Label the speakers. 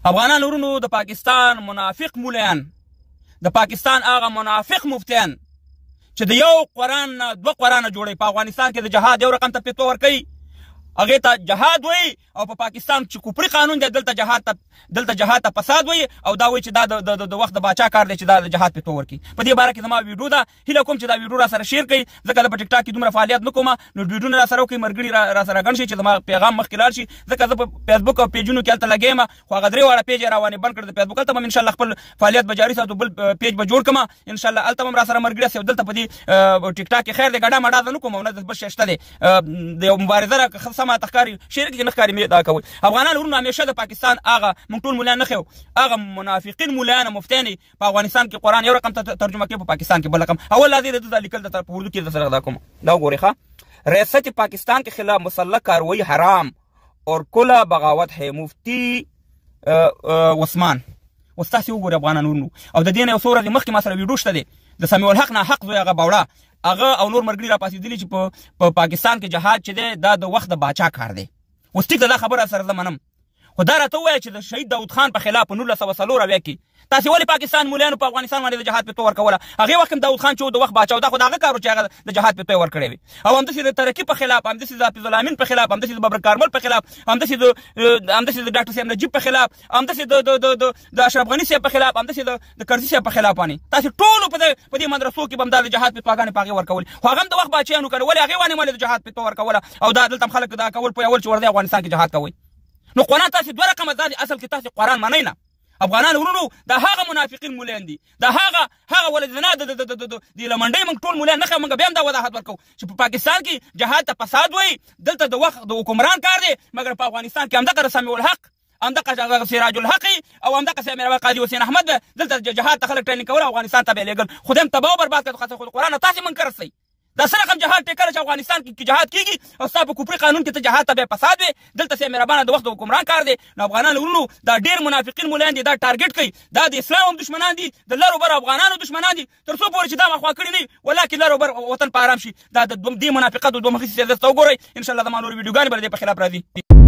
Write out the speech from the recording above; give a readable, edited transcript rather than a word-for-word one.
Speaker 1: افغانان ورونو د پاکستان منافق مولیان، د پاکستان هغه منافق مفتیان چې د یو قرآن نه دوه قرآنه جوړوي، په افغانستان کې د جهاد یو رقم ته فتوا ورکوي، هغې ته جهاد وایي، او په پاکستان چې کفري قانون دی دلته جهاد ته فساد وایي، او دا وایي چې دا د وخت د باچا کار دی چې دا د جهاد فتوا ورکړي. په دې باره کې زما ویډیو ده، هیله کوم چې دا ویډیو را سره شیر کړئ، ځکه زه په ټیک ټاک کې دومره فعالیت نه کوم، نو ویډیوونه را سره وکړئ، ملګري را سره ګڼ شي چې زما پیغام مخکې لاړ شي، ځکه زه په فیسبوک او پیجونو کې هلته لګیا یم، خو هغه 3 واړه پیج یې راوانې بند کړ د فیسبوک، هلته هم انشاءالله خپل فعالیت به جاري ساتو، بل پیج به جوړ کړم انشاءالله، هلته هم را سره ملګري یاست. دلته په دې ټیک ټاک کې خیر دی ګډه مډه زه نه کوم او نه بل شی شته دی، د یو مبارزه سمه تخکاري شیر کې نه ښکاري مې دا کوي. افغانان ورونو همیشه د پاکستان هغه موږ ټول مولیان نه ښیو، هغه منافقین مولیان مفتیان په افغانستان کې قرآن یو رقم ته ترجمه کوي، په پاکستان کې بل رقم. اول لازم د دې لیکل د اردو کې د سره دا کوم دا وګورئ ښه. ریاست پاکستان के खिलाफ मुसल्लह कार्रवाई हराम और खुला बगावत है मुफ्ती عثمان. وستاسې وګورئ افغانان ورونو، او د دې نه یو څو ورځې مخکې ما سره ویډیو شته دی د سمیع الحق نه حق زوی هغه باوړه هغه او نور ملګري را پاڅېدلي چې په پاکستان کې جهاد چې دی دا د وخت د باچا کار دی. اوس ټیک ده دا خبره سره زه منم، خو دا راته ووایه چې د شهید داود خان په خلاف په 1904 کې تاسې ولې پاکستان مولیانو په افغانستان باندې د جهاد فتوا ورکوله؟ هغې وخت هم داود خان چې و د وخت باچا و، دا خو د هغه کار و چې هغه د جهاد فتوا یې ورکړې وي. او همداسې د ترکي په خلاف، همداسې د حافظ الامین په خلاف، همداسې د ببر کارمل په خلاف، همداسې د ډاکټر صاحب نجیب په خلاف، همداسې د اشرف غني صاحب په خلاف، همداسې د کرزي صاحب په خلاف باندې تاسې ټولو په دې مدرسو کې به هم دا د جهاد فتواګانې په هغې ورکولې، خو هغه هم د وخت باچیانو کړې، ولې هغې باندې ولې د جهاد فتوا ورکوله او دا دلته هم خلک دا کول پوهول چې ورځئ افغانستان کې جهاد کوئ. نو قرآن تاسې دوه رقمه دا اصل کې تاسې قرآن منئ نه. افغانان ورونو دا هغه منافقین مولیان دي، دا هغه ولدنا د لمنډۍ موږ ټول مولیان نه ښیو، موږ بیا هم دا وضاحت ورکوو چې په پاکستان کې جهاد ته فساد وایي، دلته د وخت د حکمران کار دی، مګر په افغانستان کې همدغه سمیع الحق، همدغه سراج الحق او همدغه امیر قاضي حسین احمد دلته جهاد ته خلک ټریننګ کول، افغانستان ته به یې لېږل، خو دې هم تباه او برباد کړ. خو قرآن تاسې منکر سئ، دا څه رقم جهاد دی؟ کله چې افغانستان کې جهاد کېږي او ستا په کفري قانون کې ته جهاد ته بیا فساد وې، دلته سې مهربانه د وخت د حکمران کار دی. نو افغانان ورونو دا ډېر منافقین مولیان دي، دا ټارګېټ کوي، دا د اسلام هم دشمنان دي، د لر و بر افغانانو دشمنان دي، تر څو پورې چې دا مخوا کړي نه وي والله کې لر و بر وطن په ارام شي. دا د دې منافقت د دوه مخې سیاست ته وګورئ، انشاءالله زما نور ویډیوګانې به د دې په خلاف راځي.